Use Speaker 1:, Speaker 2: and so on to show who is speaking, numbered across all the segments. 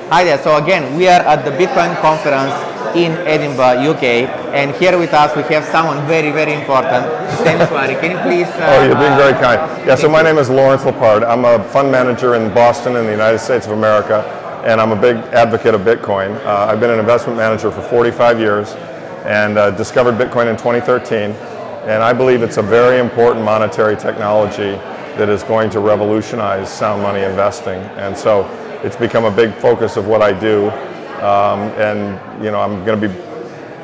Speaker 1: Hi there. So again, we are at the Bitcoin conference in Edinburgh, UK, and here with us we have someone very, very important. His name is Swali. Can you please?
Speaker 2: You're being very kind. Yeah. So my name is Lawrence Lepard. I'm a fund manager in Boston, in the United States of America, and I'm a big advocate of Bitcoin. I've been an investment manager for 45 years, and discovered Bitcoin in 2013. And I believe it's a very important monetary technology that is going to revolutionize sound money investing. And so it's become a big focus of what I do, and I'm going to be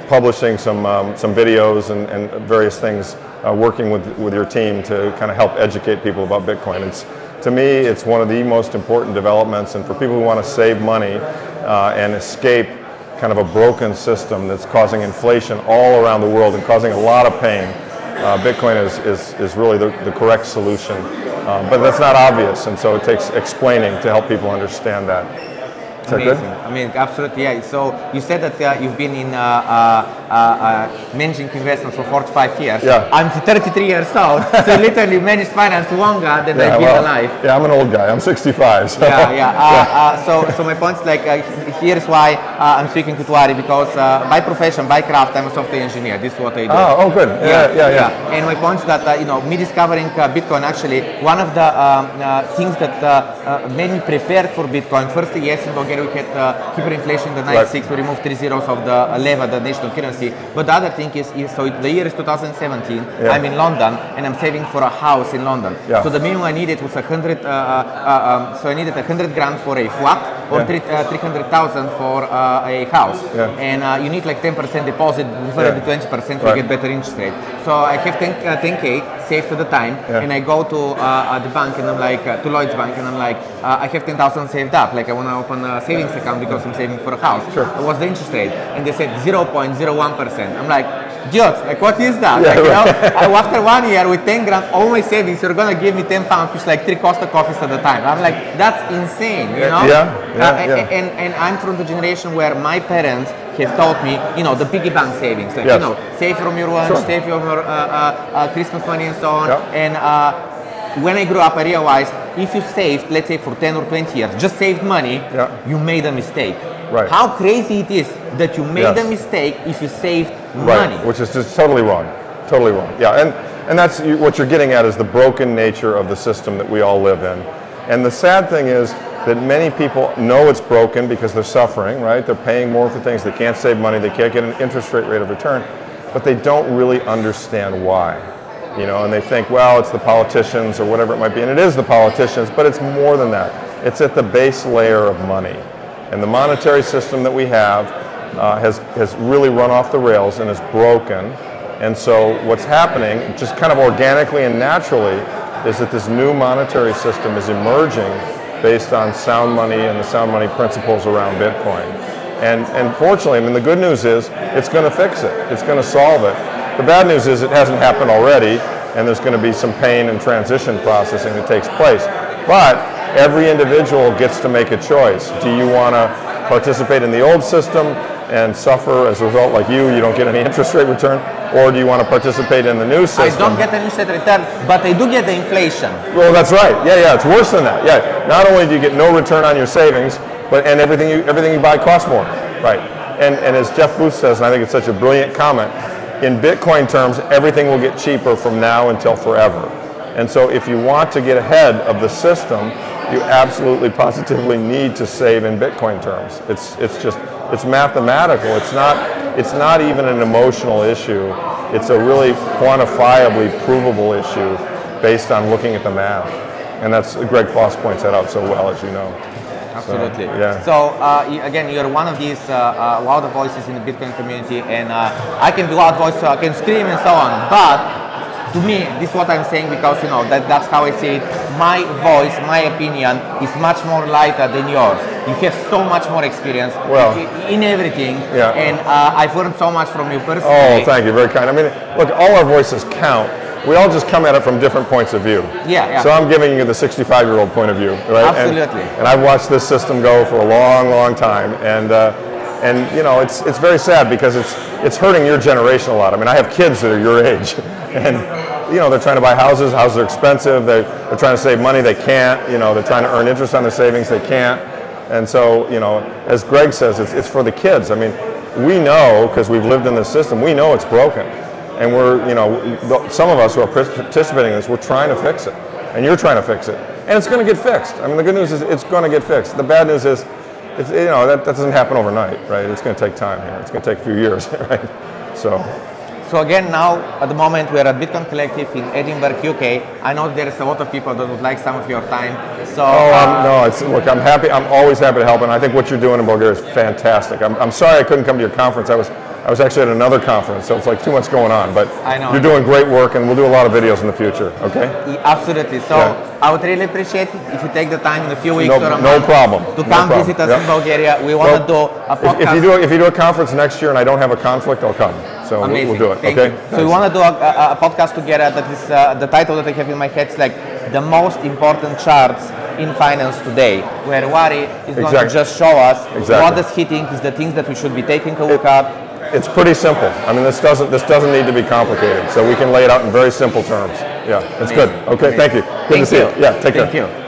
Speaker 2: publishing some videos and various things, working with your team to kind of help educate people about Bitcoin. To me, it's one of the most important developments, and for people who want to save money and escape kind of a broken system that's causing inflation all around the world and causing a lot of pain, Bitcoin is really the correct solution. But that's not obvious, and so it takes explaining to help people understand that. Is that good?
Speaker 1: I mean, absolutely, yeah. So you said that you've been in managing investments for 45 years.
Speaker 2: Yeah.
Speaker 1: I'm 33 years old, so literally managed finance longer than I've been alive.
Speaker 2: Yeah, I'm an old guy. I'm 65. So.
Speaker 1: So my point is like, here's why I'm speaking to Tuari, because by profession, by craft, I'm a software engineer. This is what I do.
Speaker 2: Oh, good. Yeah.
Speaker 1: And my point is that me discovering Bitcoin, actually, one of the things that made me prepared for Bitcoin. First, yes, in Bulgaria we had hyperinflation in the 96. We removed 3 zeros of the leva, the national currency. But the other thing is so the year is 2017. I'm in London and I'm saving for a house in London. So the minimum I needed was 100. So I needed 100 grand for a flat, or 300,000 for a house. And you need like 10% deposit, preferably 20%, so you get better interest rate. So I have 10K saved at the time, and I go to the bank and I'm like, to Lloyd's Bank, and I'm like, I have 10,000 saved up. Like I want to open a savings account because I'm saving for a house. What's the interest rate? And they said 0.01%. I'm like, idiots, like what is that? After 1 year with 10 grand, all my savings, you're gonna give me 10 pounds, which is like 3 Costa coffees at the time. I'm like, that's insane, you know? And I'm from the generation where my parents have taught me, the piggy bank savings, like save from your lunch, save from your Christmas money and so on. And when I grew up, I realized if you saved, let's say for 10 or 20 years, just saved money, you made a mistake. How crazy it is that you made a mistake if you saved money.
Speaker 2: Which is just totally wrong. Totally wrong. Yeah, and that's what you're getting at, is the broken nature of the system that we all live in. And the sad thing is that many people know it's broken because they're suffering, right? They're paying more for things, they can't save money, they can't get an interest rate of return, but they don't really understand why. And they think, well, it's the politicians or whatever it might be, and it is the politicians, but it's more than that. It's at the base layer of money. And the monetary system that we have has really run off the rails and is broken. And so what's happening, just kind of organically and naturally, is that this new monetary system is emerging based on sound money and the sound money principles around Bitcoin. And fortunately, I mean, the good news is it's going to fix it. It's going to solve it. The bad news is it hasn't happened already, and there's going to be some pain and transition processing that takes place. But every individual gets to make a choice. Do you want to participate in the old system and suffer as a result, like you don't get any interest rate return, or do you want to participate in the new system?
Speaker 1: I don't get the interest rate return, but I do get the inflation.
Speaker 2: Well, that's right. Yeah, it's worse than that. Yeah, not only do you get no return on your savings, but everything you buy costs more. Right. And as Jeff Booth says, and I think it's such a brilliant comment, in Bitcoin terms, everything will get cheaper from now until forever. And so if you want to get ahead of the system, you absolutely positively need to save in Bitcoin terms. It's mathematical. It's not even an emotional issue. It's a really quantifiably provable issue based on looking at the math. And that's, Greg Foss points that out so well, as you know.
Speaker 1: Absolutely. So again, you're one of these louder voices in the Bitcoin community, and I can be loud voice, so I can scream and so on. But to me, this is what I'm saying, because that's how I see it. My voice, my opinion is much more lighter than yours. You have so much more experience in everything, and I've learned so much from you personally.
Speaker 2: Oh, thank you, very kind. I mean, look, all our voices count. We all just come at it from different points of view. So I'm giving you the 65-year-old point of view, right?
Speaker 1: Absolutely.
Speaker 2: And I've watched this system go for a long, long time, and it's very sad because it's hurting your generation a lot. I mean, I have kids that are your age, and they're trying to buy houses. Houses are expensive. They're trying to save money. They can't. They're trying to earn interest on their savings. They can't. And so, you know, as Greg says, it's for the kids. I mean, we know, because we've lived in this system, we know it's broken. And we're, you know, some of us who are participating in this, we're trying to fix it. And you're trying to fix it. And it's going to get fixed. I mean, the good news is it's going to get fixed. The bad news is, it's, you know, that doesn't happen overnight, right? It's going to take time here. It's going to take a few years, right?
Speaker 1: So again, now at the moment we're at Bitcoin Collective in Edinburgh, UK. I know there's a lot of people that would like some of your time. So
Speaker 2: no, look, I'm happy. I'm always happy to help, and I think what you're doing in Bulgaria is fantastic. I'm sorry I couldn't come to your conference. I was actually at another conference, so it's like too much going on. But
Speaker 1: I know,
Speaker 2: you're doing great work, and we'll do a lot of videos in the future. Okay?
Speaker 1: Absolutely. So I would really appreciate it if you take the time in a few weeks or a
Speaker 2: no
Speaker 1: month
Speaker 2: problem.
Speaker 1: to come visit us in Bulgaria. We want to do a podcast.
Speaker 2: If you do a conference next year and I don't have a conflict, I'll come. So we'll do it.
Speaker 1: Thank
Speaker 2: okay?
Speaker 1: you. So we want to do a podcast together. That is the title that I have in my head is like the most important charts in finance today, where Wari is going to just show us what does he think is the things that we should be taking a look at.
Speaker 2: It's pretty simple. I mean, this doesn't need to be complicated. So we can lay it out in very simple terms. Yeah, it's good. Okay, thank you. Good to see you. Yeah, take care.
Speaker 1: Thank you.